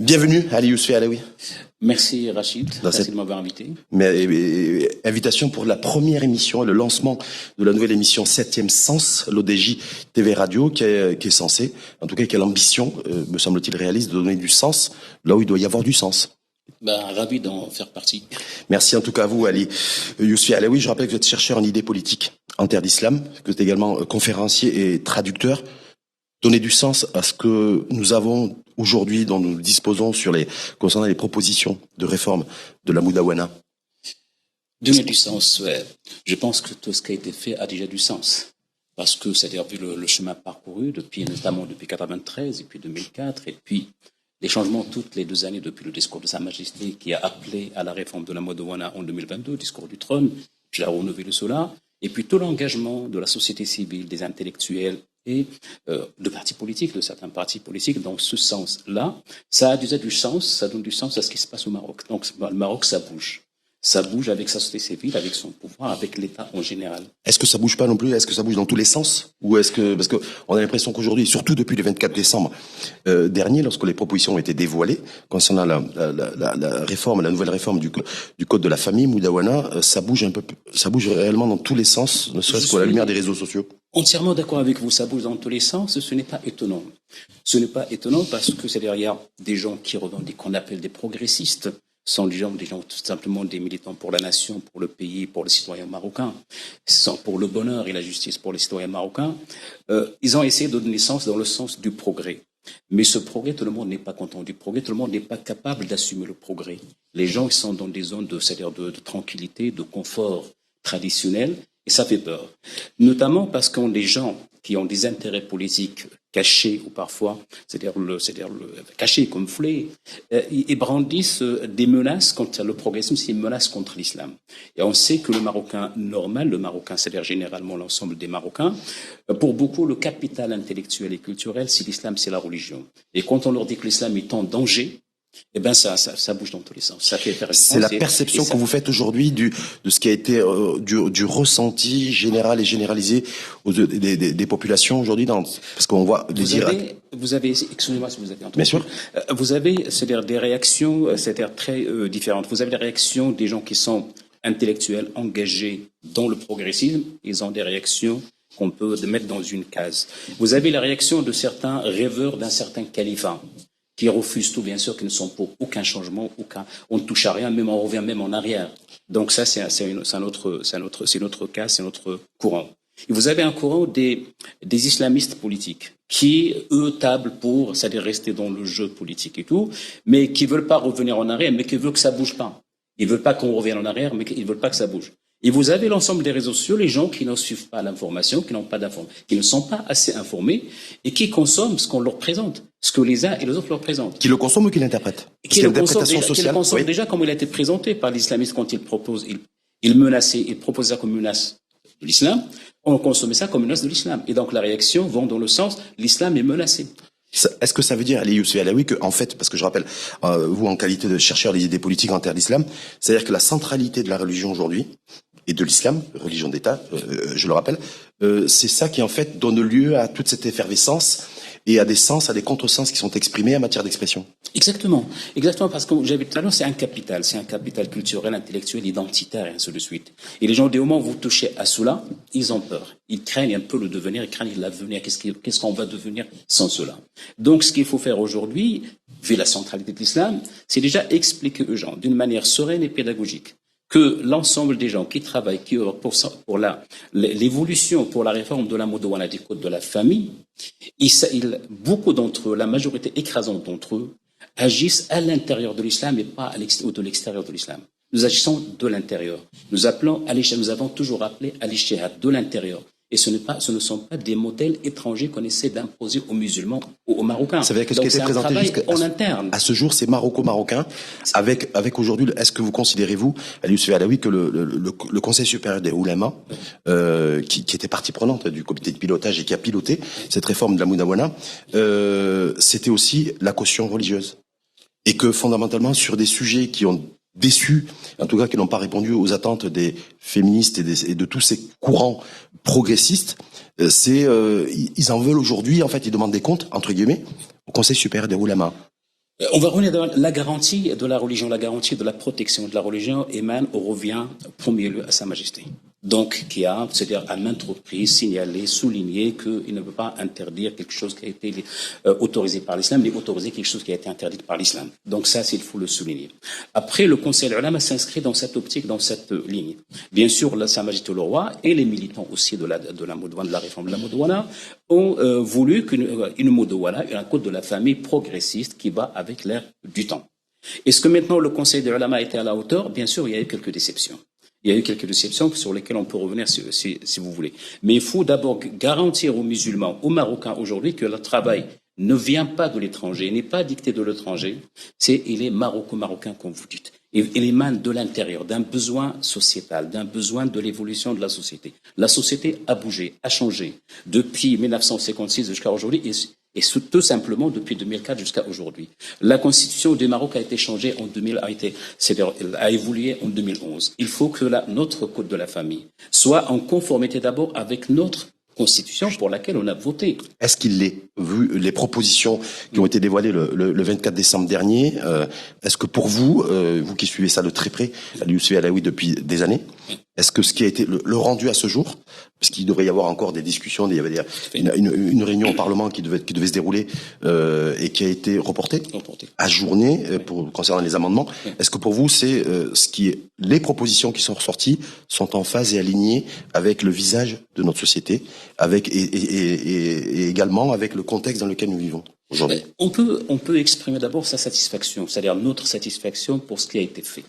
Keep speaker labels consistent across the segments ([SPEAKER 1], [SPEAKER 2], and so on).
[SPEAKER 1] Bienvenue, Ali Yousfi Alaoui.
[SPEAKER 2] Merci Rachid, merci de m'avoir invité.
[SPEAKER 1] Invitation pour la première émission, le lancement de la nouvelle émission 7e Sens, l'ODJ TV Radio, qui est censée, en tout cas qui a l'ambition, me semble-t-il réaliste, de donner du sens là où il doit y avoir du sens.
[SPEAKER 2] Ravi d'en faire partie.
[SPEAKER 1] Merci en tout cas à vous, Ali Yousfi Alaoui. Je rappelle que vous êtes chercheur en idées politiques en terre d'islam, que vous êtes également conférencier et traducteur. Donner du sens à ce que nous avons aujourd'hui, dont nous disposons concernant les propositions de réforme de la Moudawana.
[SPEAKER 2] Donner du sens, ouais. Je pense que tout ce qui a été fait a déjà du sens. Parce que, c'est-à-dire, vu le chemin parcouru, notamment depuis 93 et puis 2004, et puis les changements toutes les 2 années depuis le discours de Sa Majesté qui a appelé à la réforme de la Moudawana en 2022, discours du trône, je l'ai renouvelé cela, et puis tout l'engagement de la société civile, des intellectuels, et de partis politiques, de certains partis politiques, dans ce sens-là, ça a déjà du sens, ça donne du sens à ce qui se passe au Maroc. Donc le Maroc, ça bouge. Ça bouge avec sa société civile, avec son pouvoir, avec l'État en général.
[SPEAKER 1] Est-ce que ça bouge pas non plus? Est-ce que ça bouge dans tous les sens? Ou est-ce que, parce que on a l'impression qu'aujourd'hui, surtout depuis le 24 décembre dernier, lorsque les propositions ont été dévoilées concernant la réforme, la nouvelle réforme du code de la famille, Moudawana, ça bouge réellement dans tous les sens, ne serait-ce qu'à la lumière des réseaux sociaux.
[SPEAKER 2] Entièrement d'accord avec vous, ça bouge dans tous les sens, ce n'est pas étonnant. Ce n'est pas étonnant parce que c'est derrière des gens qui revendiquent, qu'on appelle des progressistes, sont des gens tout simplement des militants pour la nation, pour le pays, pour les citoyens marocains, pour le bonheur et la justice pour les citoyens marocains. Ils ont essayé de donner sens dans le sens du progrès. Mais ce progrès, tout le monde n'est pas content du progrès, tout le monde n'est pas capable d'assumer le progrès. Les gens, ils sont dans des zones de tranquillité, de confort traditionnel, et ça fait peur. Notamment parce qu'on des gens qui ont des intérêts politiques cachés ou parfois, cachés comme flés, ils brandissent des menaces contre le progressisme, c'est une menace contre l'islam. Et on sait que le Marocain normal, le Marocain, c'est-à-dire généralement l'ensemble des Marocains, pour beaucoup, le capital intellectuel et culturel, c'est l'islam, c'est la religion. Et quand on leur dit que l'islam est en danger, eh ben ça bouge dans tous les sens. Ça fait
[SPEAKER 1] c'est la perception que vous faites aujourd'hui de ce qui a été du ressenti général et généralisé des populations aujourd'hui, parce qu'on voit
[SPEAKER 2] vous avez excusez-moi si vous avez entendu.
[SPEAKER 1] Bien sûr.
[SPEAKER 2] Vous avez c'est-à-dire des réactions c'est-à-dire très différentes. Vous avez les réactions des gens qui sont intellectuels engagés dans le progressisme, ils ont des réactions qu'on peut mettre dans une case. Vous avez la réaction de certains rêveurs d'un certain califat, qui refusent tout, bien sûr, qui ne sont pour aucun changement, on ne touche à rien, même on revient même en arrière. Donc ça, c'est notre cas, c'est notre courant. Et vous avez un courant des islamistes politiques qui, eux, tablent pour, c'est-à-dire rester dans le jeu politique et tout, mais qui veulent pas revenir en arrière, mais qui veulent que ça bouge pas. Ils veulent pas qu'on revienne en arrière, mais ils veulent pas que ça bouge. Et vous avez l'ensemble des réseaux sociaux, les gens qui ne suivent pas l'information, qui ne sont pas assez informés et qui consomment ce qu'on leur présente, ce que les uns et les autres leur présentent.
[SPEAKER 1] Qui le consomment ou qui l'interprètent?
[SPEAKER 2] Qui le consomment déjà comme il a été présenté par l'islamisme quand il propose, il menaçait, il proposait ça comme menace de l'islam, on consommait ça comme menace de l'islam. Et donc la réaction va dans le sens, l'islam est menacé.
[SPEAKER 1] Est-ce que ça veut dire, Ali Yousfi Alaoui, que, en fait, parce que je rappelle, vous, en qualité de chercheur des idées politiques en terre d'islam, c'est-à-dire que la centralité de la religion aujourd'hui, et de l'islam, religion d'État, je le rappelle, c'est ça qui, en fait, donne lieu à toute cette effervescence et à des sens, à des contresens qui sont exprimés en matière d'expression.
[SPEAKER 2] Exactement, parce que j'avais tout à l'heure, c'est un capital culturel, intellectuel, identitaire, et ainsi de suite. Et les gens, dès au moment où vous touchez à cela, ils ont peur. Ils craignent un peu le devenir, ils craignent l'avenir, qu'est-ce qu'on va devenir sans cela. Donc, ce qu'il faut faire aujourd'hui, vu la centralité de l'islam, c'est déjà expliquer aux gens, d'une manière sereine et pédagogique, que l'ensemble des gens qui travaillent pour l'évolution, pour la réforme de la Moudawana, du code de la famille, beaucoup d'entre eux, la majorité écrasante d'entre eux, agissent à l'intérieur de l'islam et pas de l'extérieur de l'islam. Nous agissons de l'intérieur. Nous avons toujours appelé à l'ijtihad de l'intérieur. Et ce ne sont pas des modèles étrangers qu'on essaie d'imposer aux musulmans ou aux Marocains.
[SPEAKER 1] Ça veut dire que ce qui a été présenté
[SPEAKER 2] en interne.
[SPEAKER 1] À ce jour, c'est marocain. Avec aujourd'hui, est-ce que vous considérez, vous, Ali Yousfi Alaoui, que le Conseil supérieur des oulémas, qui était partie prenante du comité de pilotage et qui a piloté cette réforme de la Moudawana, c'était aussi la caution religieuse? Et que fondamentalement, sur des sujets qui ont déçus, en tout cas qui n'ont pas répondu aux attentes des féministes et de tous ces courants progressistes, ils en veulent aujourd'hui, en fait, ils demandent des comptes, entre guillemets, au Conseil supérieur des oulémas.
[SPEAKER 2] On va revenir dans la garantie de la religion, la garantie de la protection de la religion émane ou revient en premier lieu à Sa Majesté. Donc, qui a, c'est-à-dire à maintes reprises, signalé, souligné qu'il ne peut pas interdire quelque chose qui a été autorisé par l'islam, mais autoriser quelque chose qui a été interdit par l'islam. Donc ça, il faut le souligner. Après, le Conseil ulama s'inscrit dans cette optique, dans cette ligne. Bien sûr, Sa Majesté le Roi et les militants aussi de la Modouana, de la réforme de la Modouana, ont voulu qu'une Modouana, un code de la famille progressiste qui va avec l'air du temps. Est-ce que maintenant le Conseil des ulama a été à la hauteur? Bien sûr, il y a eu quelques déceptions. Il y a eu quelques déceptions sur lesquelles on peut revenir si vous voulez. Mais il faut d'abord garantir aux musulmans, aux Marocains aujourd'hui, que le travail ne vient pas de l'étranger, n'est pas dicté de l'étranger. Il est maroco-marocain, comme vous dites. Il émane de l'intérieur, d'un besoin sociétal, d'un besoin de l'évolution de la société. La société a bougé, a changé depuis 1956 jusqu'à aujourd'hui. Et tout simplement depuis 2004 jusqu'à aujourd'hui. La constitution du Maroc a été changée en 2000, a évolué en 2011. Il faut que notre code de la famille soit en conformité d'abord avec notre constitution pour laquelle on a voté.
[SPEAKER 1] Est-ce qu'il l'est, vu les propositions qui ont été dévoilées le 24 décembre dernier, est-ce que pour vous, vous qui suivez ça de très près, à l'UCV Alaoui depuis des années, est-ce que ce qui a été le rendu à ce jour, parce qu'il devrait y avoir encore des discussions, il y avait une réunion au Parlement qui devait se dérouler et qui a été reportée, ajournée concernant les amendements. Est-ce que pour vous, c'est les propositions qui sont ressorties sont en phase et alignées avec le visage de notre société, et également avec le contexte dans lequel nous vivons aujourd'hui?
[SPEAKER 2] On peut exprimer d'abord sa satisfaction, c'est-à-dire notre satisfaction pour ce qui a été fait.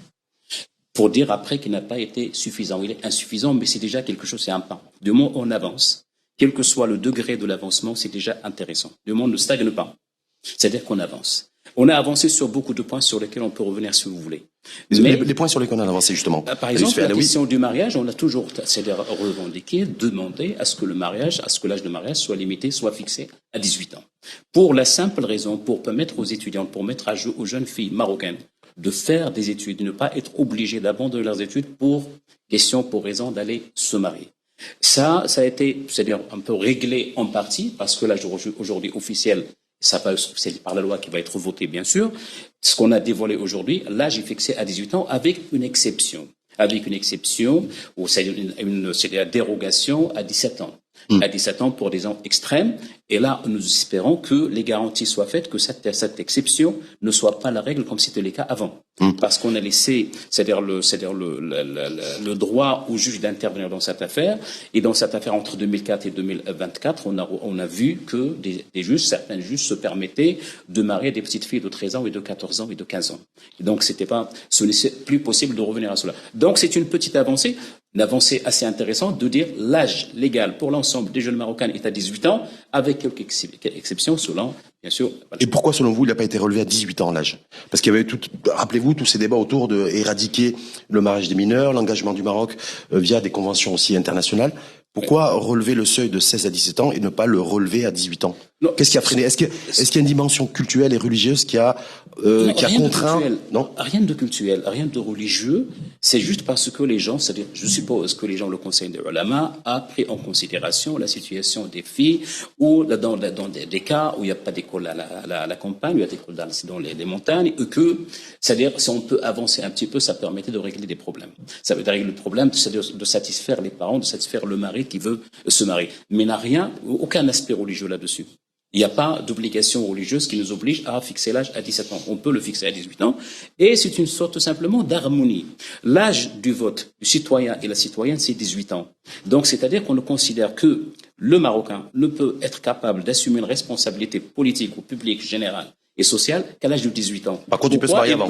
[SPEAKER 2] Pour dire après qu'il n'a pas été suffisant. Il est insuffisant, mais c'est déjà quelque chose, c'est un pas. Du moment où on avance, quel que soit le degré de l'avancement, c'est déjà intéressant. Du moment où on ne stagne pas. C'est-à-dire qu'on avance. On a avancé sur beaucoup de points sur lesquels on peut revenir si vous voulez.
[SPEAKER 1] Mais les points sur lesquels on a avancé, justement.
[SPEAKER 2] Par exemple, la question du mariage, on a toujours, c'est-à-dire revendiqué, demandé à ce que l'âge de mariage soit limité, soit fixé à 18 ans. Pour la simple raison, pour permettre aux étudiants, pour mettre aux jeunes filles marocaines de faire des études, de ne pas être obligés d'abandonner leurs études pour raison d'aller se marier. Ça a été, c'est-à-dire un peu réglé en partie, parce que l'âge aujourd'hui officiel, c'est par la loi qui va être votée, bien sûr. Ce qu'on a dévoilé aujourd'hui, l'âge est fixé à 18 ans avec une exception. Ou c'est la dérogation à 17 ans. À 17 ans pour des ans extrêmes. Et là, nous espérons que les garanties soient faites, que cette exception ne soit pas la règle comme c'était le cas avant. Parce qu'on a laissé, c'est-à-dire le droit au juge d'intervenir dans cette affaire. Et dans cette affaire, entre 2004 et 2024, on a vu que certains juges se permettaient de marier des petites filles de 13 ans et de 14 ans et de 15 ans. Et donc, ce n'est plus possible de revenir à cela. Donc, c'est une petite avancée. Une avancée assez intéressante de dire l'âge légal pour l'ensemble des jeunes Marocains est à 18 ans, avec quelques exceptions selon, bien sûr.
[SPEAKER 1] Et pourquoi, selon vous, il n'a pas été relevé à 18 ans l'âge? Parce qu'il y avait rappelez-vous, tous ces débats autour d'éradiquer le mariage des mineurs, l'engagement du Maroc via des conventions aussi internationales. Pourquoi relever le seuil de 16 à 17 ans et ne pas le relever à 18 ans? Qu'est-ce qui a freiné? Est-ce qu'il y a une dimension culturelle et religieuse qui a contraint?
[SPEAKER 2] Non, rien de culturel, rien de religieux. C'est juste parce que les gens, c'est-à-dire, je suppose que les gens, le Conseil des ulama a pris en considération la situation des filles ou dans des cas où il n'y a pas d'école à la campagne, où il y a des écoles dans les montagnes, et que, c'est-à-dire, si on peut avancer un petit peu, ça permettait de régler des problèmes. Ça veut dire régler le problème, c'est-à-dire de satisfaire les parents, de satisfaire le mari qui veut se marier. Mais il n'y a rien, aucun aspect religieux là-dessus. Il n'y a pas d'obligation religieuse qui nous oblige à fixer l'âge à 17 ans. On peut le fixer à 18 ans. Et c'est une sorte simplement d'harmonie. L'âge du vote du citoyen et la citoyenne, c'est 18 ans. Donc, c'est-à-dire qu'on considère que le Marocain ne peut être capable d'assumer une responsabilité politique ou publique, générale et sociale qu'à l'âge de 18 ans.
[SPEAKER 1] Par contre, il peut se marier avant.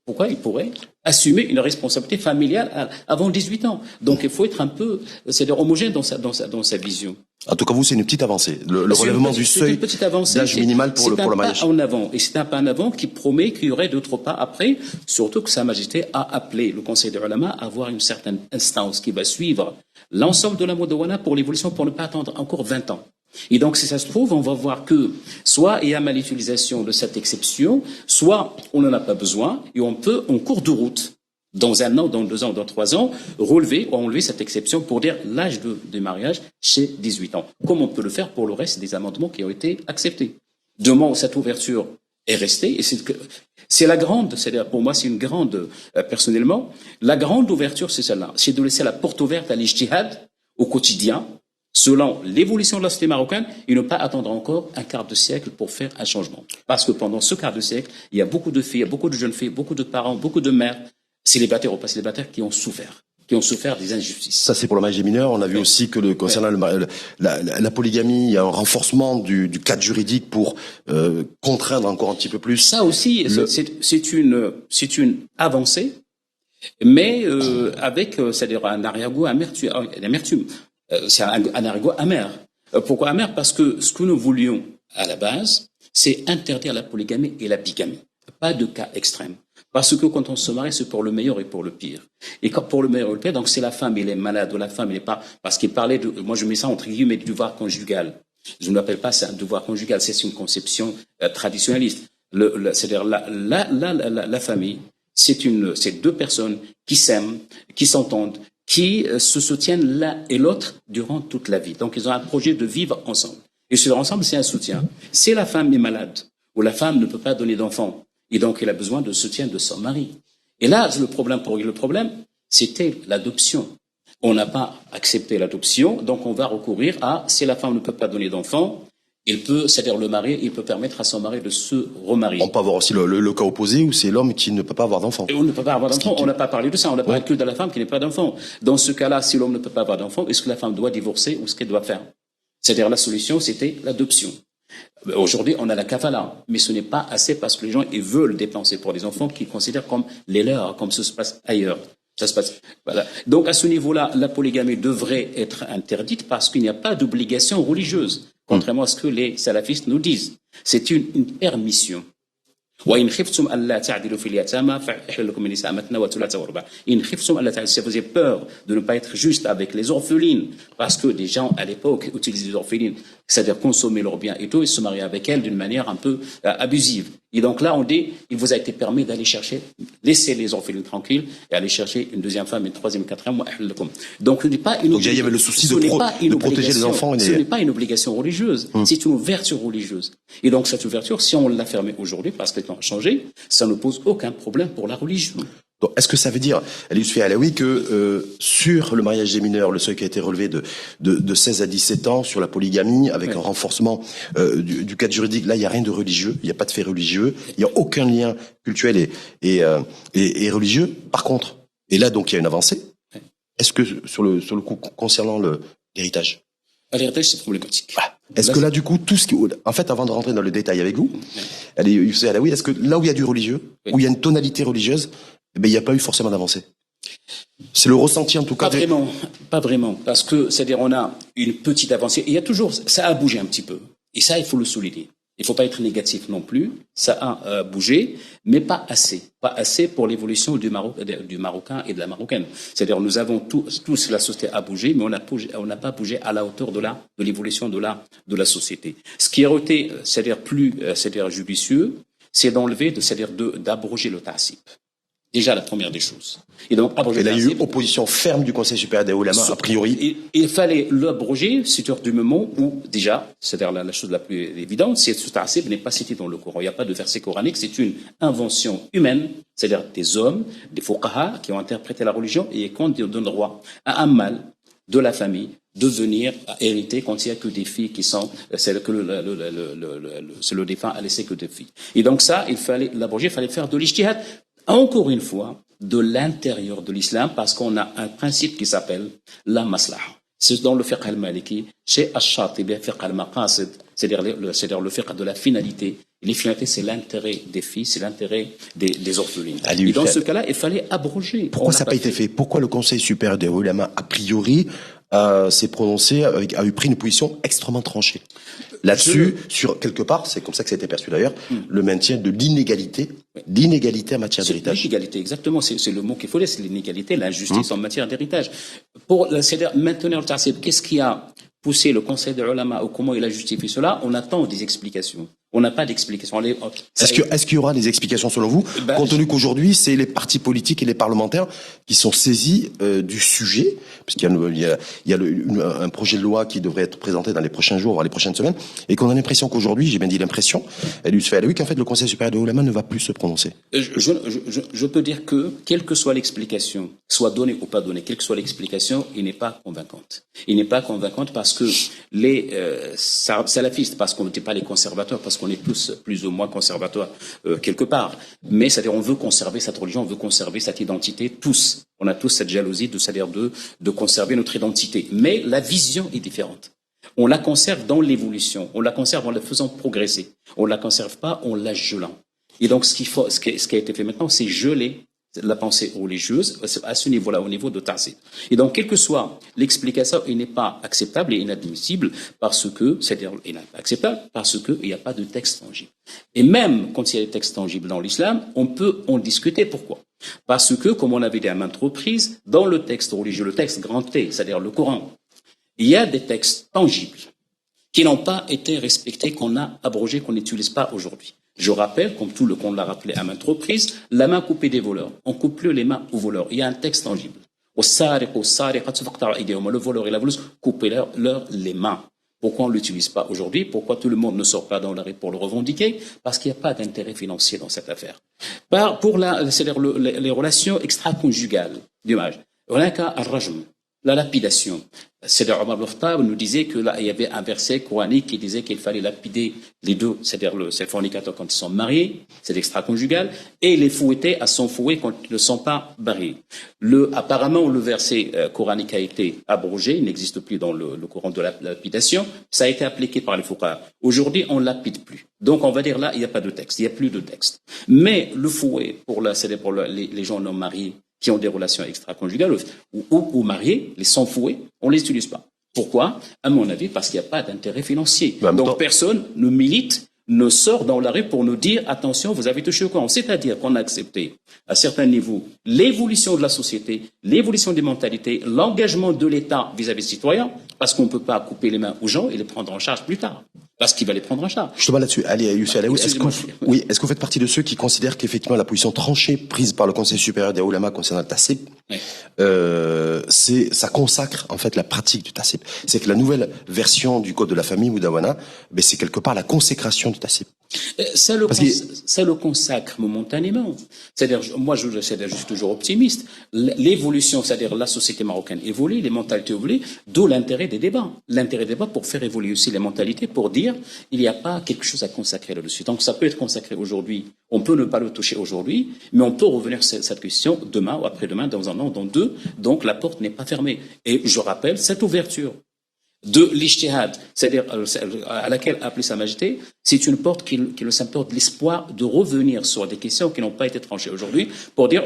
[SPEAKER 2] Pourquoi il pourrait assumer une responsabilité familiale avant 18 ans? Donc, il faut être un peu, c'est-à-dire homogène dans sa vision.
[SPEAKER 1] En tout cas, vous, c'est une petite avancée. Le relèvement du seuil d'âge minimal pour le mariage.
[SPEAKER 2] C'est un pas en avant. Et c'est un pas en avant qui promet qu'il y aurait d'autres pas après, surtout que Sa Majesté a appelé le Conseil des ulama à avoir une certaine instance qui va suivre l'ensemble de la Modouana pour l'évolution, pour ne pas attendre encore 20 ans. Et donc, si ça se trouve, on va voir que soit il y a mal utilisation de cette exception, soit on n'en a pas besoin et on peut, en cours de route, dans 1 an, dans 2 ans, dans 3 ans, relever ou enlever cette exception pour dire l'âge de mariage chez 18 ans. Comme on peut le faire pour le reste des amendements qui ont été acceptés. Du moment où cette ouverture est restée. Et c'est la grande, c'est-à-dire pour moi, c'est une grande, personnellement, la grande ouverture, c'est celle-là. C'est de laisser la porte ouverte à l'ijtihad au quotidien, selon l'évolution de la société marocaine, et ne pas attendre encore un quart de siècle pour faire un changement. Parce que pendant ce quart de siècle, il y a beaucoup de filles, beaucoup de jeunes filles, beaucoup de parents, beaucoup de mères, célibataires ou pas célibataires, qui ont souffert des injustices.
[SPEAKER 1] Ça, c'est pour le mariage des mineurs. On a vu aussi que concernant la polygamie, il y a un renforcement du cadre juridique pour contraindre encore un petit peu plus. Ça
[SPEAKER 2] aussi, c'est une avancée, mais avec, c'est-à-dire un arrière-goût amertume. C'est un arrière-goût amer. Pourquoi amer? Parce que ce que nous voulions à la base, c'est interdire la polygamie et la bigamie. Pas de cas extrêmes. Parce que quand on se marie, c'est pour le meilleur et pour le pire. Et quand pour le meilleur et le pire, donc c'est la femme, elle est malade, ou la femme, elle n'est pas, parce qu'il parlait de, moi je mets ça entre guillemets, du devoir conjugal. Je ne l'appelle pas ça un devoir conjugal, c'est une conception traditionnaliste. C'est-à-dire la famille, c'est deux personnes qui s'aiment, qui s'entendent, qui se soutiennent l'un et l'autre durant toute la vie. Donc ils ont un projet de vivre ensemble. Et ce ensemble, c'est un soutien. Si la femme est malade, ou la femme ne peut pas donner d'enfant, et donc elle a besoin de soutien de son mari. Et là, le problème, c'était l'adoption. On n'a pas accepté l'adoption, donc on va recourir à, si la femme ne peut pas donner d'enfant, c'est-à-dire le mari, il peut permettre à son mari de se remarier.
[SPEAKER 1] On peut avoir aussi le cas opposé où c'est l'homme qui ne peut pas avoir d'enfant.
[SPEAKER 2] Et on ne peut pas avoir d'enfant. On n'a pas parlé de ça. On n'a parlé que de la femme qui n'est pas d'enfant. Dans ce cas-là, si l'homme ne peut pas avoir d'enfant, est-ce que la femme doit divorcer ou ce qu'elle doit faire? C'est-à-dire la solution, c'était l'adoption. Aujourd'hui, on a la kafala, mais ce n'est pas assez parce que les gens ils veulent dépenser pour les enfants qu'ils considèrent comme les leurs, comme ça se passe ailleurs. Ça se passe. Voilà. Donc à ce niveau-là, la polygamie devrait être interdite parce qu'il n'y a pas d'obligation religieuse, contrairement à ce que les salafistes nous disent. C'est une permission. وإن خفتم ألا تعدلوا في اليتامى فاحلوا لكم من النساء مثنى وثلاث ورباع. إن خفتم ألا تعدلوا, si vous avez peur de ne pas être juste avec les orphelines, parce que des gens à l'époque utilisaient les orphelines, c'est-à-dire consommer leurs biens et tout, et se marier avec elles d'une manière un peu abusive. Et donc là, on dit, il vous a été permis d'aller chercher, laisser les orphelines tranquilles et aller chercher une deuxième femme, une troisième, une quatrième. Donc, ce n'est pas une obligation.
[SPEAKER 1] Donc, il y avait le souci de protéger les enfants.
[SPEAKER 2] Ce n'est pas une obligation religieuse. C'est une ouverture religieuse. Et donc, cette ouverture, si on l'a fermée aujourd'hui, parce que a changé, ça ne pose aucun problème pour la religion.
[SPEAKER 1] Donc, est-ce que ça veut dire, Youssouf Alaoui, que sur le mariage des mineurs, le seuil qui a été relevé de 16 à 17 ans, sur la polygamie, avec un renforcement du cadre juridique, là, il n'y a rien de religieux, il n'y a pas de fait religieux, il n'y a aucun lien culturel et religieux. Par contre, et là, donc, il y a une avancée. Est-ce que sur le coup concernant l'héritage?
[SPEAKER 2] L'héritage, c'est problématique.
[SPEAKER 1] Est-ce que là, du coup, tout ce qui, en fait, avant de rentrer dans le détail avec vous, Youssouf Alaoui, est-ce que là où il y a du religieux, où il y a une tonalité religieuse, eh bien, il n'y a pas eu forcément d'avancée. C'est le ressenti, en tout cas.
[SPEAKER 2] Pas vraiment. Parce que, c'est-à-dire, on a une petite avancée. Il y a toujours, ça a bougé un petit peu. Et ça, il faut le souligner. Il ne faut pas être négatif non plus. Ça a bougé, mais pas assez. Pas assez pour l'évolution du Marocain et de la Marocaine. C'est-à-dire, nous avons tous, la société a bougé, mais on n'a pas bougé à la hauteur de l'évolution de la société. Ce qui aurait été, c'est-à-dire judicieux, c'est d'abroger le ta'sib. Déjà, la première des choses. Et donc,
[SPEAKER 1] il y a eu opposition ferme du Conseil supérieur des oulémas, a priori.
[SPEAKER 2] Il fallait l'abroger, c'est-à-dire du moment où, déjà, c'est-à-dire la chose la plus évidente, c'est que ce ta'sib n'est pas cité dans le Coran. Il n'y a pas de verset coranique, c'est une invention humaine, c'est-à-dire des hommes, des fuqaha, qui ont interprété la religion et qui donnent droit à un mâle de la famille de venir hériter quand il n'y a que des filles qui sont, c'est que le défunt a laissé que des filles. Et donc ça, il fallait l'abroger, il fallait faire de l'ijtihad. Encore une fois, de l'intérieur de l'islam, parce qu'on a un principe qui s'appelle la maslaha. C'est dans le fiqh al-maliki, chez Ash-Shatibi, fiqh al-maqasid, c'est-à-dire le fiqh de la finalité. Et les finalités, c'est l'intérêt des filles, c'est l'intérêt des orphelines. Et dans ce cas-là, il fallait abroger.
[SPEAKER 1] Pourquoi ça n'a pas été fait? Pourquoi le Conseil supérieur des oulémas, a priori, s'est prononcé, a eu pris une position extrêmement tranchée là-dessus, sur quelque part, c'est comme ça que ça a été perçu d'ailleurs, le maintien de l'inégalité en matière d'héritage.
[SPEAKER 2] L'inégalité, exactement, c'est le mot qu'il faut dire, c'est l'inégalité, l'injustice en matière d'héritage. C'est-à-dire maintenir le ta'sib, qu'est-ce qui a poussé le Conseil des oulémas ou comment il a justifié cela? On attend des explications. On n'a pas d'explication.
[SPEAKER 1] Est-ce qu'il y aura des explications selon vous, compte tenu qu'aujourd'hui, c'est les partis politiques et les parlementaires qui sont saisis du sujet, puisqu'il y a un projet de loi qui devrait être présenté dans les prochains jours, voire les prochaines semaines, et qu'on a l'impression qu'aujourd'hui, j'ai bien dit l'impression, qu'en fait, le Conseil supérieur des oulémas ne va plus se prononcer.
[SPEAKER 2] Je peux dire que, quelle que soit l'explication, soit donnée ou pas donnée, quelle que soit l'explication, il n'est pas convaincante. Il n'est pas convaincante parce que les salafistes, parce qu'on ne dit pas les conservateurs, parce qu'on est tous plus ou moins conservateurs quelque part, mais c'est-à-dire on veut conserver cette religion, on veut conserver cette identité, tous. On a tous cette jalousie, c'est-à-dire de conserver notre identité. Mais la vision est différente. On la conserve dans l'évolution, on la conserve en la faisant progresser. On ne la conserve pas en la gelant. Et donc ce qui a été fait maintenant, c'est geler la pensée religieuse à ce niveau-là, au niveau de Tassib. Et donc, quelle que soit l'explication, il n'est pas acceptable et inadmissible parce que, c'est-à-dire, il n'est pas acceptable parce qu'il n'y a pas de texte tangible. Et même quand il y a des textes tangibles dans l'islam, on peut en discuter. Pourquoi? Parce que, comme on avait dit à maintes reprises, dans le texte religieux, le texte grand T, c'est-à-dire le Coran, il y a des textes tangibles qui n'ont pas été respectés, qu'on a abrogés, qu'on n'utilise pas aujourd'hui. Je rappelle, comme tout le qu'on l'a rappelé à maintes reprises, la main coupée des voleurs. On ne coupe plus les mains aux voleurs. Il y a un texte tangible. Le voleur et la voleuse, coupez-leur les mains. Pourquoi on ne l'utilise pas aujourd'hui? Pourquoi tout le monde ne sort pas dans la rue pour le revendiquer? Parce qu'il n'y a pas d'intérêt financier dans cette affaire. C'est-à-dire les relations extra-conjugales, d'image. La lapidation. C'est-à-dire, Omar Loftab nous disait que là, il y avait un verset coranique qui disait qu'il fallait lapider les deux, c'est-à-dire ces fornicateurs quand ils sont mariés, c'est l'extra-conjugal, et les fouetter à son fouet quand ils ne sont pas mariés. Apparemment, le verset coranique a été abrogé, il n'existe plus dans le courant de la lapidation, ça a été appliqué par les fuqaha. Aujourd'hui, on ne lapide plus. Donc, on va dire là, il n'y a pas de texte, il n'y a plus de texte. Mais le fouet, c'est-à-dire pour les gens non mariés, qui ont des relations extra-conjugales ou mariés, les sans fouet, on ne les utilise pas. Pourquoi? À mon avis, parce qu'il n'y a pas d'intérêt financier. Donc personne ne milite, ne sort dans la rue pour nous dire attention, vous avez touché au Coran. C'est-à-dire qu'on a accepté à certains niveaux l'évolution de la société, l'évolution des mentalités, l'engagement de l'État vis-à-vis des citoyens, parce qu'on ne peut pas couper les mains aux gens et les prendre en charge plus tard. Parce qu'il va les prendre en charge.
[SPEAKER 1] Justement là-dessus, allez, Youssef Alaoui, est-ce que vous faites partie de ceux qui considèrent qu'effectivement la position tranchée prise par le Conseil supérieur des oulémas concernant le tassib, ça consacre en fait la pratique du tassib. C'est que la nouvelle version du code de la famille Moudawana, c'est quelque part la consécration du tassib.
[SPEAKER 2] Ça le consacre momentanément. C'est-à-dire, moi, je suis toujours optimiste. L'évolution, c'est-à-dire la société marocaine évolue, les mentalités évoluent, d'où l'intérêt des débats. L'intérêt des débats pour faire évoluer aussi les mentalités, pour dire il n'y a pas quelque chose à consacrer là-dessus. Donc, ça peut être consacré aujourd'hui. On peut ne pas le toucher aujourd'hui, mais on peut revenir sur cette question demain ou après-demain, dans un an, dans deux. Donc, la porte n'est pas fermée. Et je rappelle cette ouverture de l'ijtihad, c'est-à-dire à laquelle a appelé Sa Majesté, c'est une porte qui nous apporte l'espoir de revenir sur des questions qui n'ont pas été tranchées aujourd'hui, pour dire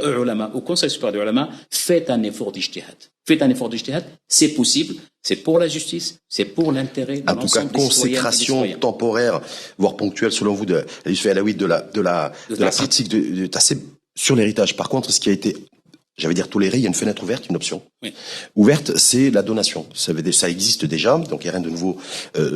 [SPEAKER 2] au Conseil supérieur des ulama, faites un effort d'ijtihad. Faites un effort d'ijtihad, c'est possible, c'est pour la justice, c'est pour l'intérêt de l'ensemble des citoyens. En tout cas,
[SPEAKER 1] consécration temporaire, voire ponctuelle, selon vous, de la pratique du tassib sur l'héritage. Par contre, ce qui a été toléré, il y a une fenêtre ouverte, une option.
[SPEAKER 2] Oui.
[SPEAKER 1] Ouverte, c'est la donation. Ça existe déjà, donc il n'y a rien de nouveau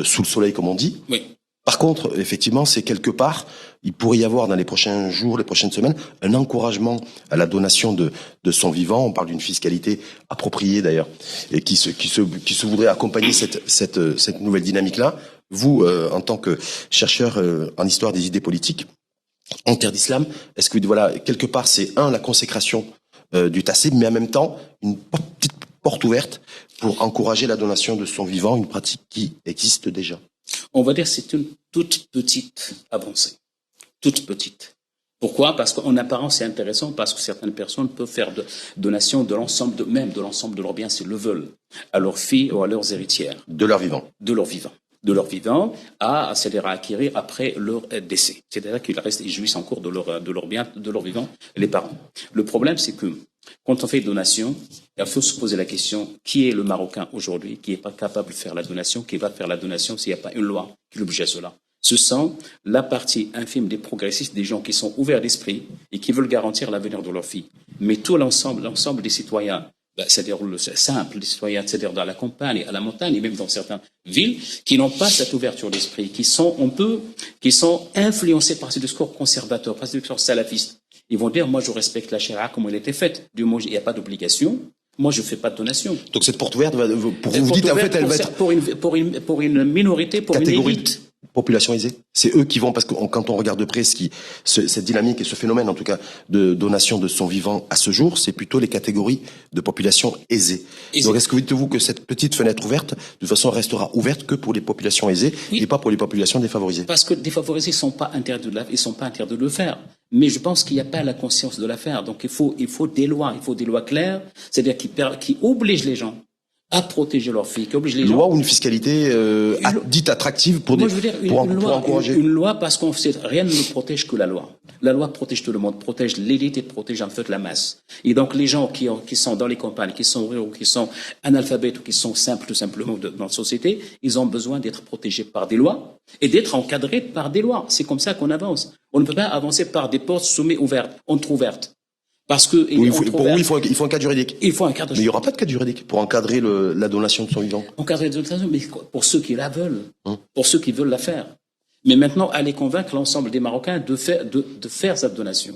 [SPEAKER 1] sous le soleil, comme on dit.
[SPEAKER 2] Oui.
[SPEAKER 1] Par contre, effectivement, c'est quelque part, il pourrait y avoir dans les prochains jours, les prochaines semaines, un encouragement à la donation de son vivant. On parle d'une fiscalité appropriée d'ailleurs, et qui se voudrait accompagner cette nouvelle dynamique-là. Vous, en tant que chercheur en histoire des idées politiques, en terre d'islam, est-ce que quelque part, c'est la consécration du tassib, mais en même temps une petite porte ouverte pour encourager la donation de son vivant, une pratique qui existe déjà?
[SPEAKER 2] On va dire que c'est une toute petite avancée. Toute petite. Pourquoi? Parce qu'en apparence, c'est intéressant, parce que certaines personnes peuvent faire donation de l'ensemble de leurs biens, s'ils le veulent, à leurs filles ou à leurs héritières.
[SPEAKER 1] De leur vivant.
[SPEAKER 2] De leur vivant c'est-à-dire à acquérir après leur décès. C'est-à-dire qu'ils jouissent encore de leur bien, de leur vivant, les parents. Le problème, c'est que quand on fait donation, il faut se poser la question, qui est le Marocain aujourd'hui qui n'est pas capable de faire la donation, qui va faire la donation s'il n'y a pas une loi qui l'oblige à cela? Ce sont la partie infime des progressistes, des gens qui sont ouverts d'esprit et qui veulent garantir l'avenir de leurs filles. Mais tout l'ensemble des citoyens c'est-à-dire le simple, les citoyens, c'est-à-dire dans la campagne, à la montagne, et même dans certaines villes, qui n'ont pas cette ouverture d'esprit, qui sont influencés par ce discours conservateur, par ce discours salafiste. Ils vont dire, moi, je respecte la charia comme elle était faite. Du moment où il n'y a pas d'obligation, moi, je ne fais pas de donation.
[SPEAKER 1] Donc cette porte ouverte, pour vous dites, en fait, elle va être
[SPEAKER 2] pour une minorité, pour une élite.
[SPEAKER 1] Population aisée. C'est eux qui vont, parce que quand on regarde de près cette dynamique et ce phénomène, en tout cas, de donation de son vivant à ce jour, c'est plutôt les catégories de population aisée. Donc, est-ce que dites-vous que cette petite fenêtre ouverte, de toute façon, restera ouverte que pour les populations aisées et pas pour les populations défavorisées?
[SPEAKER 2] Parce que défavorisés, ils sont pas interdits de le faire. Mais je pense qu'il n'y a pas la conscience de la faire. Donc, il faut des lois claires, c'est-à-dire qui obligent les gens à protéger leurs filles, qui oblige les gens.
[SPEAKER 1] Loi ou une fiscalité dite attractive pour encourager.
[SPEAKER 2] Une loi, parce qu'on sait rien ne nous protège que la loi. La loi protège tout le monde, protège l'élite et protège en fait la masse. Et donc les gens qui sont dans les campagnes, qui sont ruraux, qui sont analphabètes ou qui sont simples tout simplement dans la société, ils ont besoin d'être protégés par des lois et d'être encadrés par des lois. C'est comme ça qu'on avance. On ne peut pas avancer par des portes entrouvertes. Parce que
[SPEAKER 1] pour vous, il faut un cadre juridique.
[SPEAKER 2] Il faut un cadre juridique.
[SPEAKER 1] Mais il n'y aura pas de cadre juridique pour encadrer la donation de son vivant.
[SPEAKER 2] Encadrer la donation, mais pour ceux qui la veulent, pour ceux qui veulent la faire. Mais maintenant, aller convaincre l'ensemble des Marocains de faire cette donation.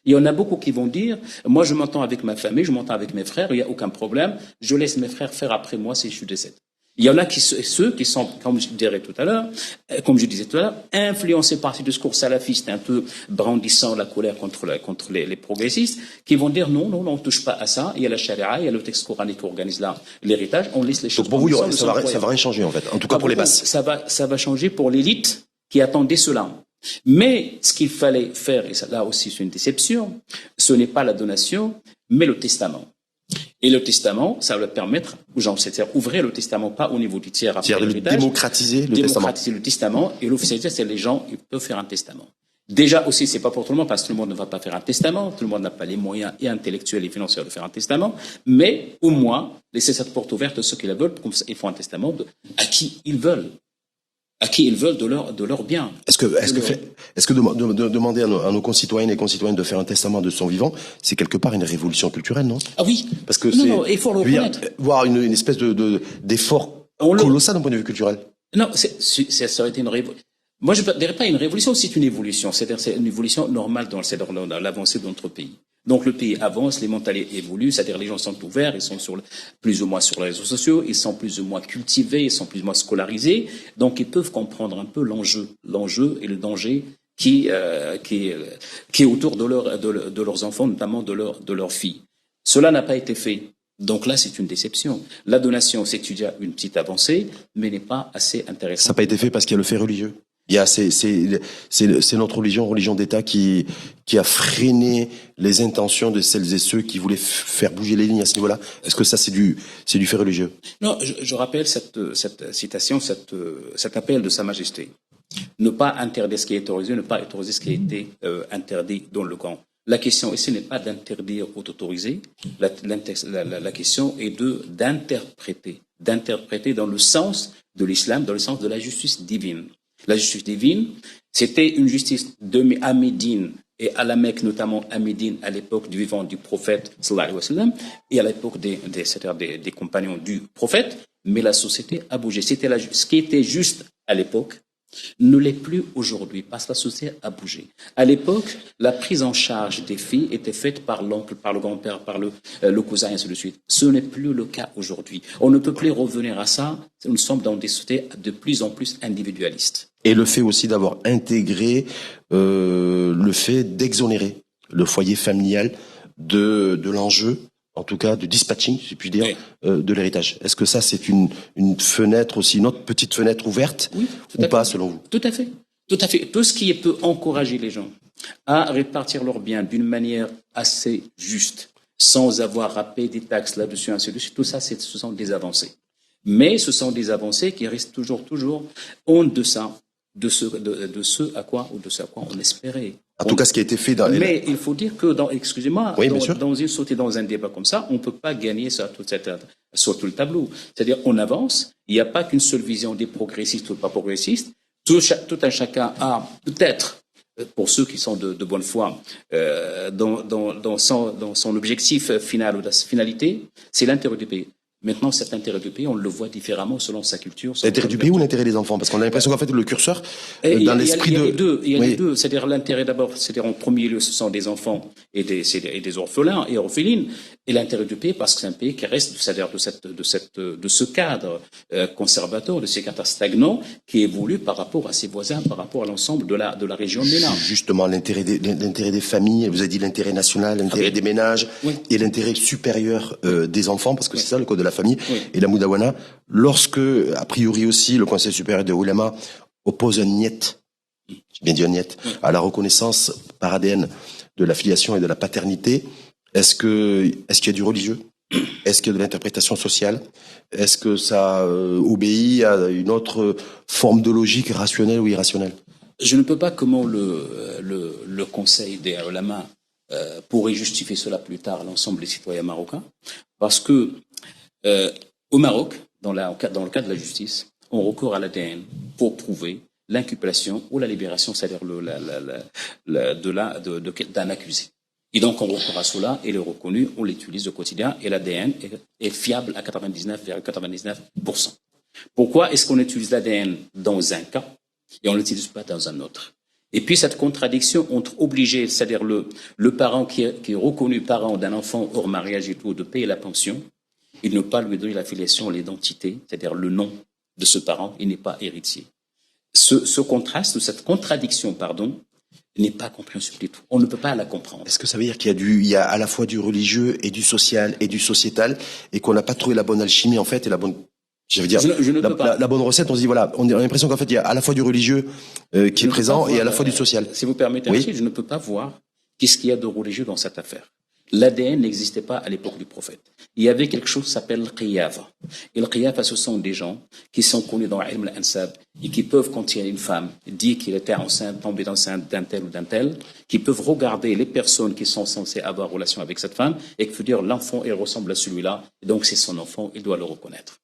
[SPEAKER 2] Il y en a beaucoup qui vont dire, moi je m'entends avec ma famille, je m'entends avec mes frères, il n'y a aucun problème, je laisse mes frères faire après moi si je suis décédé. Il y en a ceux qui sont, comme je disais tout à l'heure, influencés par ce discours salafiste un peu brandissant la colère contre les progressistes, qui vont dire non, on ne touche pas à ça. Il y a la charia, il y a le texte coranique qui organise l'héritage. On laisse les choses.
[SPEAKER 1] Donc pour vous, ça va rien changer en fait. En tout cas pour les masses.
[SPEAKER 2] Ça va changer pour l'élite qui attendait cela. Mais ce qu'il fallait faire, et là aussi c'est une déception, ce n'est pas la donation, mais le testament. Et le testament, ça va permettre aux gens, c'est-à-dire ouvrir le testament, pas au niveau du tiers après
[SPEAKER 1] l'héritage. Démocratiser le
[SPEAKER 2] testament. Et l'officialité, c'est les gens, ils peuvent faire un testament. Déjà aussi, c'est pas pour tout le monde, parce que tout le monde ne va pas faire un testament. Tout le monde n'a pas les moyens et intellectuels et financiers de faire un testament. Mais au moins, laisser cette porte ouverte à ceux qui la veulent, comme ça, ils font un testament à qui ils veulent. À qui ils veulent de leur bien.
[SPEAKER 1] Est-ce que demander à nos concitoyennes et concitoyens de faire un testament de son vivant, c'est quelque part une révolution culturelle, non?
[SPEAKER 2] Ah oui.
[SPEAKER 1] Parce que
[SPEAKER 2] il faut le reconnaître.
[SPEAKER 1] Voir une espèce d'effort colossal d'un point de vue culturel.
[SPEAKER 2] Non, ça aurait été une révolution. Moi, je ne dirais pas une révolution, c'est une évolution. C'est-à-dire, c'est une évolution normale dans l'avancée de notre pays. Donc le pays avance, les mentalités évoluent, c'est-à-dire les gens sont ouverts, ils sont plus ou moins sur les réseaux sociaux, ils sont plus ou moins cultivés, ils sont plus ou moins scolarisés, donc ils peuvent comprendre un peu l'enjeu et le danger qui est autour de leurs enfants, notamment de leurs filles. Cela n'a pas été fait. Donc là, c'est une déception. La donation, c'est déjà une petite avancée, mais n'est pas assez intéressante.
[SPEAKER 1] Ça n'a pas été fait parce qu'il y a le fait religieux. C'est notre religion d'État qui a freiné les intentions de celles et ceux qui voulaient faire bouger les lignes à ce niveau-là. Est-ce que ça c'est du fait religieux?
[SPEAKER 2] Non, je rappelle cette citation, cet appel de Sa Majesté. Ne pas interdire ce qui est autorisé, ne pas autoriser ce qui a été interdit dans le Coran. La question ici n'est pas d'interdire ou d'autoriser. La question est d'interpréter dans le sens de l'islam, dans le sens de la justice divine. La justice divine, c'était une justice à Médine et à la Mecque, notamment à Médine, à l'époque du vivant du prophète, sallallahu alayhi wa sallam, et à l'époque des compagnons du prophète, mais la société a bougé. Ce qui était juste à l'époque ne l'est plus aujourd'hui, parce que la société a bougé. À l'époque, la prise en charge des filles était faite par l'oncle, par le grand-père, par le cousin, et ainsi de suite. Ce n'est plus le cas aujourd'hui. On ne peut plus revenir à ça. Nous sommes dans des sociétés de plus en plus individualistes.
[SPEAKER 1] Et le fait aussi d'avoir intégré le fait d'exonérer le foyer familial de l'enjeu, en tout cas de dispatching, si je puis dire, de l'héritage. Est-ce que ça, c'est une fenêtre aussi, une autre petite fenêtre ouverte, ou pas, selon vous?
[SPEAKER 2] Tout à fait. Tout à fait. Tout ce qui peut encourager les gens à répartir leurs biens d'une manière assez juste, sans avoir à payer des taxes là-dessus, ainsi de suite, tout ça, ce sont des avancées. Mais ce sont des avancées qui restent toujours en deçà de ce à quoi on espérait.
[SPEAKER 1] En tout cas, ce qui a été fait
[SPEAKER 2] Mais il faut dire que dans une société, dans un débat comme ça, on ne peut pas gagner sur tout le tableau. C'est-à-dire, on avance, il n'y a pas qu'une seule vision des progressistes ou pas progressistes. Tout un chacun a peut-être pour ceux qui sont de bonne foi, dans son objectif final ou dans sa finalité, c'est l'intérêt du pays. Maintenant, cet intérêt du pays, on le voit différemment selon sa culture.
[SPEAKER 1] L'intérêt du pays ou l'intérêt des enfants? Parce qu'on a l'impression qu'en fait, le curseur, dans l'esprit de...
[SPEAKER 2] Il y a les deux. C'est-à-dire l'intérêt d'abord, c'est-à-dire en premier lieu, ce sont des enfants et des orphelins et orphelines. Et l'intérêt du pays, parce que c'est un pays qui reste, c'est-à-dire de ce cadre conservateur, de ces cadres stagnants, qui évolue par rapport à ses voisins, par rapport à l'ensemble de la région MENA.
[SPEAKER 1] Justement, l'intérêt des familles, vous avez dit l'intérêt national, l'intérêt des ménages, et l'intérêt supérieur des enfants, parce que c'est ça le code de la famille, et la Moudawana. Lorsque, a priori aussi, le Conseil supérieur des Oulémas oppose un niet, j'ai bien dit un niet, à la reconnaissance par ADN de la filiation et de la paternité, est-ce qu'il y a du religieux? Est-ce qu'il y a de l'interprétation sociale? Est-ce que ça obéit à une autre forme de logique rationnelle ou irrationnelle?
[SPEAKER 2] Je ne peux pas comment le Conseil des Oulémas pourrait justifier cela plus tard à l'ensemble des citoyens marocains, parce que au Maroc, dans le cadre de la justice, on recourt à l'ADN pour prouver l'inculpation ou la libération, c'est-à-dire d'un accusé. Et donc, on recourt à cela, et le reconnu, on l'utilise au quotidien, et l'ADN est fiable à 99,99%. Pourquoi est-ce qu'on utilise l'ADN dans un cas et on ne l'utilise pas dans un autre? Et puis, cette contradiction entre obligé, c'est-à-dire le parent qui est reconnu parent d'un enfant hors mariage et tout, de payer la pension, et ne pas lui donner la filiation, l'identité, c'est-à-dire le nom de ce parent, il n'est pas héritier. Ce contraste, cette contradiction, n'est pas compréhensible du tout. On ne peut pas la comprendre.
[SPEAKER 1] Est-ce que ça veut dire qu'il y a à la fois du religieux et du social et du sociétal, et qu'on n'a pas trouvé la bonne alchimie, en fait, et la bonne, la bonne recette? On se dit, voilà, on a l'impression qu'en fait, il y a à la fois du religieux qui est présent et à la fois du social.
[SPEAKER 2] Si vous permettez, oui. Je ne peux pas voir qu'est-ce qu'il y a de religieux dans cette affaire. L'ADN n'existait pas à l'époque du prophète. Il y avait quelque chose qui s'appelle le qiyafa. Et le qiyafa, ce sont des gens qui sont connus dans l'ilm al-ansab et qui peuvent, quand il y a une femme, dit qu'elle était enceinte, tombée enceinte d'un tel ou d'un tel, qui peuvent regarder les personnes qui sont censées avoir relation avec cette femme et qui peuvent dire l'enfant, il ressemble à celui-là, et donc c'est son enfant, il doit le reconnaître.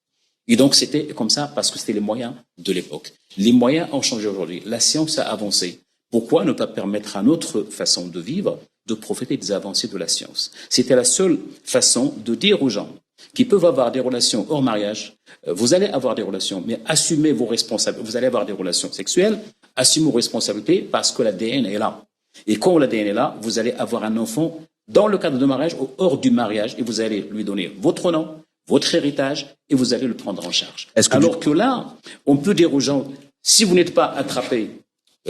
[SPEAKER 2] Et donc c'était comme ça parce que c'était les moyens de l'époque. Les moyens ont changé aujourd'hui. La science a avancé. Pourquoi ne pas permettre à notre façon de vivre de profiter des avancées de la science? C'était la seule façon de dire aux gens qui peuvent avoir des relations hors mariage, vous allez avoir des relations, mais assumez vos responsabilités. Vous allez avoir des relations sexuelles, assumez vos responsabilités parce que l'ADN est là. Et quand l'ADN est là, vous allez avoir un enfant dans le cadre de mariage ou hors du mariage et vous allez lui donner votre nom, votre héritage et vous allez le prendre en charge. Alors que là, on peut dire aux gens, si vous n'êtes pas attrapé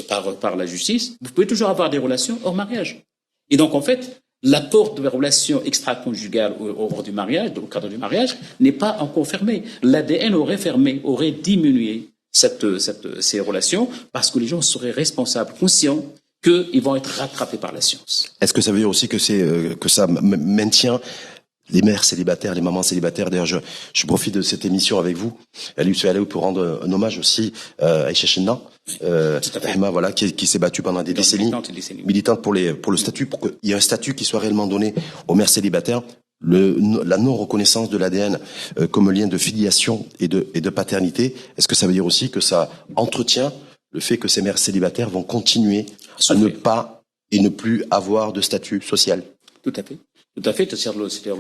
[SPEAKER 2] par la justice, vous pouvez toujours avoir des relations hors mariage. Et donc, en fait, l'apport de relations extra-conjugales hors du mariage, au cadre du mariage, n'est pas encore fermé. L'ADN aurait diminué ces relations parce que les gens seraient responsables, conscients qu'ils vont être rattrapés par la science.
[SPEAKER 1] Est-ce que ça veut dire aussi que ça maintient les mères célibataires, les mamans célibataires? D'ailleurs, je profite de cette émission avec vous, pour rendre un hommage aussi à Aïcha Chenna, voilà, qui s'est battue pendant des décennies, militante pour le statut, pour qu'il y ait un statut qui soit réellement donné aux mères célibataires, la non-reconnaissance de l'ADN comme lien de filiation et de paternité. Est-ce que ça veut dire aussi que ça entretient le fait que ces mères célibataires vont continuer à ne pas et ne plus avoir de statut social?
[SPEAKER 2] Tout à fait. Tout à fait, c'est-à-dire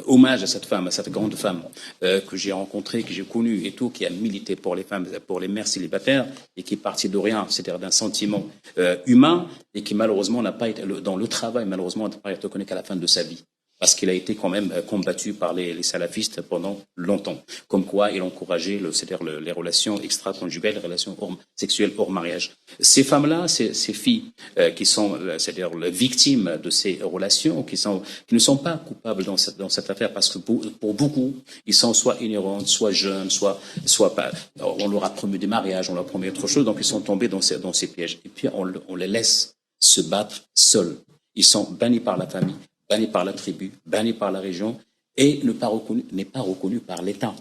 [SPEAKER 2] hommage à cette femme, à cette grande femme que j'ai rencontrée, que j'ai connue et tout, qui a milité pour les femmes, pour les mères célibataires et qui est partie de rien, c'est-à-dire d'un sentiment humain et qui malheureusement n'a pas été, dans le travail, malheureusement n'a pas été reconnu qu'à la fin de sa vie. Parce qu'il a été quand même combattu par les salafistes pendant longtemps. Comme quoi, il encourageait c'est-à-dire les relations extra-conjugales, les relations sexuelles hors mariage. Ces femmes-là, ces filles qui sont, c'est-à-dire les victimes de ces relations, qui ne sont pas coupables dans cette affaire, parce que pour beaucoup, ils sont soit ignorants, soit jeunes, soit pas. On leur a promis des mariages, on leur a promis autre chose, donc ils sont tombés dans ces pièges. Et puis on les laisse se battre seuls. Ils sont bannis par la famille, banni par la tribu, banni par la région et n'est pas reconnu par l'État,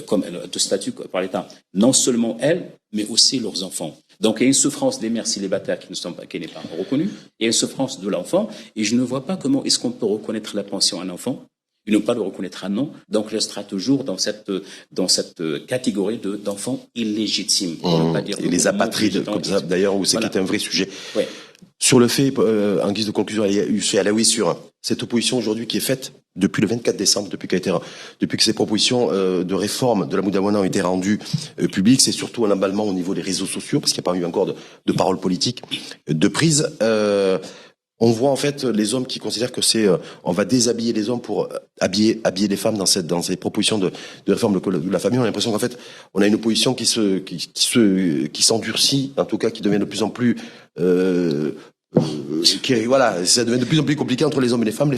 [SPEAKER 2] comme de statut par l'État. Non seulement elles, mais aussi leurs enfants. Donc il y a une souffrance des mères célibataires qui n'est pas reconnue, il y a une souffrance de l'enfant, et je ne vois pas comment est-ce qu'on peut reconnaître la pension à un enfant Ils n'ont pas le reconnaître un nom, donc il restera toujours dans cette catégorie d'enfants illégitimes.
[SPEAKER 1] Et les apatrides, comme ça, d'ailleurs, où c'est qui est un vrai sujet.
[SPEAKER 2] Ouais.
[SPEAKER 1] Sur le fait, en guise de conclusion, Youssouf Alaoui, sur cette opposition aujourd'hui qui est faite depuis le 24 décembre, depuis que ces propositions de réforme de la Moudawana ont été rendues publiques, c'est surtout un emballement au niveau des réseaux sociaux, parce qu'il n'y a pas eu encore de parole politique, de prise. On voit en fait les hommes qui considèrent que on va déshabiller les hommes pour habiller les femmes dans ces propositions de réforme de la famille. On a l'impression qu'en fait on a une opposition qui s'endurcit, en tout cas qui devient de plus en plus ça devient de plus en plus compliqué entre les hommes et les femmes.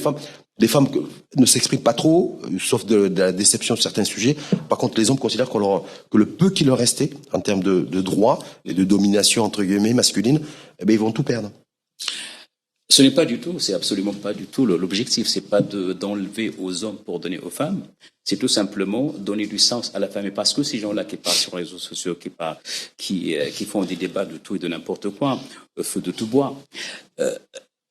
[SPEAKER 1] Les femmes ne s'expriment pas trop, sauf de la déception sur certains sujets. Par contre, les hommes considèrent que le peu qui leur restait en termes de droits et de domination entre guillemets masculine, ils vont tout perdre.
[SPEAKER 2] Ce n'est pas du tout, c'est absolument pas du tout l'objectif. C'est pas d'enlever aux hommes pour donner aux femmes. C'est tout simplement donner du sens à la femme. Et parce que ces gens-là qui parlent sur les réseaux sociaux, qui font des débats de tout et de n'importe quoi, feu de tout bois,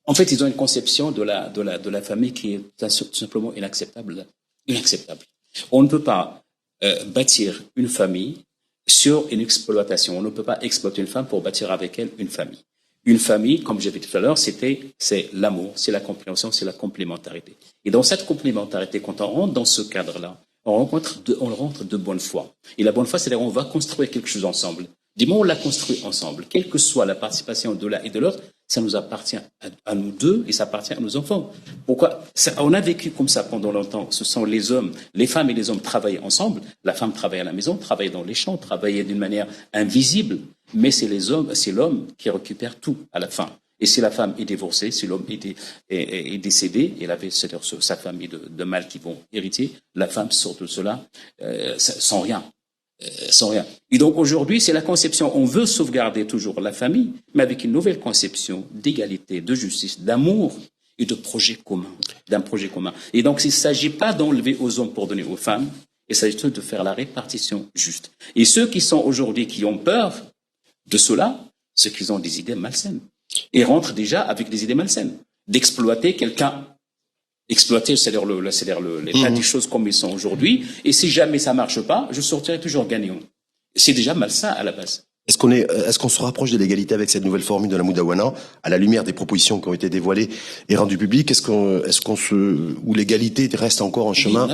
[SPEAKER 2] en fait, ils ont une conception de la famille qui est tout simplement inacceptable. On ne peut pas bâtir une famille sur une exploitation. On ne peut pas exploiter une femme pour bâtir avec elle une famille. Une famille, comme j'ai dit tout à l'heure, c'est l'amour, c'est la compréhension, c'est la complémentarité. Et dans cette complémentarité, quand on rentre dans ce cadre-là, on rentre de bonne foi. Et la bonne foi, c'est-à-dire on va construire quelque chose ensemble. Du moment où on l'a construit ensemble, quelle que soit la participation de l'un et de l'autre, ça nous appartient à nous deux et ça appartient à nos enfants. Pourquoi? On a vécu comme ça pendant longtemps. Ce sont les hommes, les femmes et les hommes travaillaient ensemble. La femme travaillait à la maison, travaillait dans les champs, travaillait d'une manière invisible. Mais c'est l'homme qui récupère tout à la fin. Et si la femme est divorcée, si l'homme est décédé, il avait c'est-à-dire sa famille de mâles qui vont hériter, la femme sort de cela sans rien. Et donc aujourd'hui, c'est la conception. On veut sauvegarder toujours la famille, mais avec une nouvelle conception d'égalité, de justice, d'amour et de projet commun, d'un projet commun. Et donc, il ne s'agit pas d'enlever aux hommes pour donner aux femmes, il s'agit de faire la répartition juste. Et ceux qui sont aujourd'hui, qui ont peur de cela, ceux qui ont des idées malsaines, et rentrent déjà avec des idées malsaines, d'exploiter quelqu'un. Exploiter, c'est-à-dire l'état des choses comme ils sont aujourd'hui. Et si jamais ça marche pas, je sortirai toujours gagnant. C'est déjà malsain à la base.
[SPEAKER 1] Est-ce qu'on se rapproche de l'égalité avec cette nouvelle formule de la Moudawana, à la lumière des propositions qui ont été dévoilées et rendues publiques? Ou l'égalité reste encore un chemin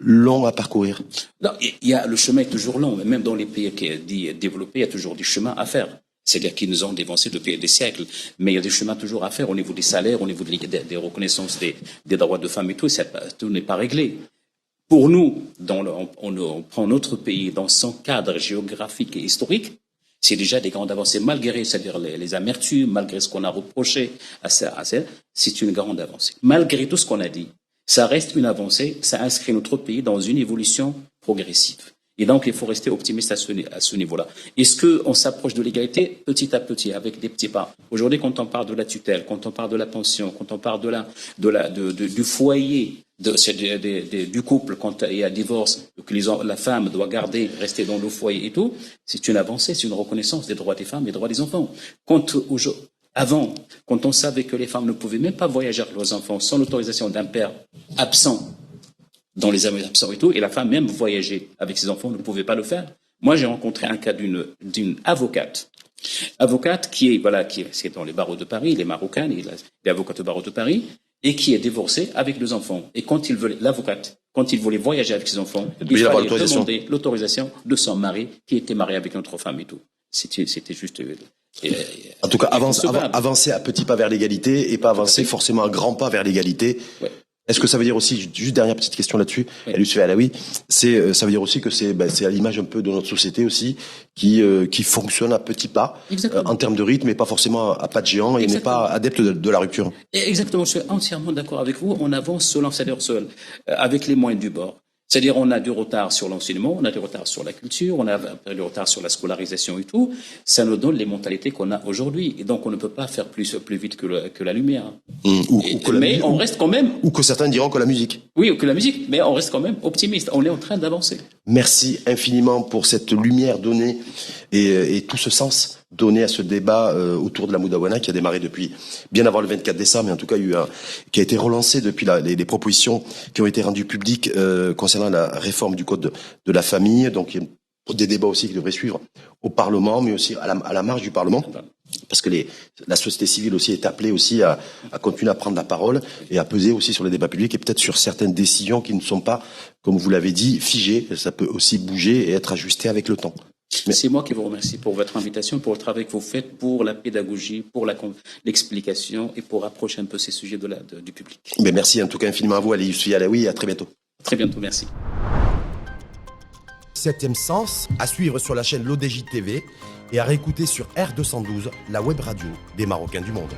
[SPEAKER 1] long à parcourir?
[SPEAKER 2] Non, le chemin est toujours long. Même dans les pays qui sont développés, il y a toujours des chemins à faire. C'est-à-dire qu'ils nous ont dévancé depuis des siècles. Mais il y a des chemins toujours à faire au niveau des salaires, au niveau des reconnaissances des droits de femmes et tout. Tout n'est pas réglé. Pour nous, on prend notre pays dans son cadre géographique et historique, c'est déjà des grandes avancées, malgré, c'est-à-dire les amertumes, malgré ce qu'on a reproché à ça, c'est une grande avancée. Malgré tout ce qu'on a dit, ça reste une avancée, ça inscrit notre pays dans une évolution progressive. Et donc, il faut rester optimiste à ce niveau-là. Est-ce qu'on s'approche de l'égalité petit à petit, avec des petits pas? Aujourd'hui, quand on parle de la tutelle, quand on parle de la pension, quand on parle du foyer, du couple, quand il y a divorce, que la femme doit rester dans le foyer et tout, c'est une avancée, c'est une reconnaissance des droits des femmes et des droits des enfants. Avant, quand on savait que les femmes ne pouvaient même pas voyager avec leurs enfants sans l'autorisation d'un père absent, dans les années absents et tout, et la femme même voyager avec ses enfants ne pouvait pas le faire. Moi, j'ai rencontré un cas d'une avocate qui est dans les barreaux de Paris, les Marocaines, elle est avocate au barreau de Paris, et qui est divorcée avec 2 enfants. Et quand il voulait voyager avec ses enfants, il fallait demander l'autorisation de son mari, qui était marié avec une autre femme et tout. C'était juste...
[SPEAKER 1] en tout cas, avancer à petits pas vers l'égalité et pas avancer forcément à grands pas vers l'égalité. Ouais. Est-ce que ça veut dire aussi, juste dernière petite question là-dessus, Youssouf Alaoui, ça veut dire aussi que c'est à l'image un peu de notre société aussi, qui fonctionne à petits pas, en termes de rythme, et pas forcément à pas de géant, et n'est pas adepte de la rupture.
[SPEAKER 2] Exactement, je suis entièrement d'accord avec vous. On avance seul, avec les moyens du bord. C'est-à-dire, on a du retard sur l'enseignement, on a du retard sur la culture, on a du retard sur la scolarisation et tout. Ça nous donne les mentalités qu'on a aujourd'hui. Et donc, on ne peut pas faire plus vite que la lumière. On reste quand même...
[SPEAKER 1] Ou que certains diront que la musique.
[SPEAKER 2] Oui, ou que la musique, mais on reste quand même optimiste. On est en train d'avancer.
[SPEAKER 1] Merci infiniment pour cette lumière donnée et tout ce sens donné à ce débat autour de la Moudawana qui a démarré depuis bien avant le 24 décembre, mais en tout cas qui a été relancé depuis les propositions qui ont été rendues publiques concernant la réforme du code de la famille. Donc il y a des débats aussi qui devraient suivre au Parlement, mais aussi à la marge du Parlement. Parce que la société civile aussi est appelée aussi à continuer à prendre la parole et à peser aussi sur les débats publics et peut-être sur certaines décisions qui ne sont pas, comme vous l'avez dit, figées. Ça peut aussi bouger et être ajusté avec le temps.
[SPEAKER 2] C'est moi qui vous remercie pour votre invitation, pour le travail que vous faites, pour la pédagogie, pour l'explication et pour rapprocher un peu ces sujets du public.
[SPEAKER 1] Mais merci en tout cas infiniment à vous, Ali Yousfi Alaoui, et à très bientôt.
[SPEAKER 2] Très bientôt, merci.
[SPEAKER 3] 7e Sens, à suivre sur la chaîne l'ODJ TV et à réécouter sur R212, la web radio des Marocains du monde.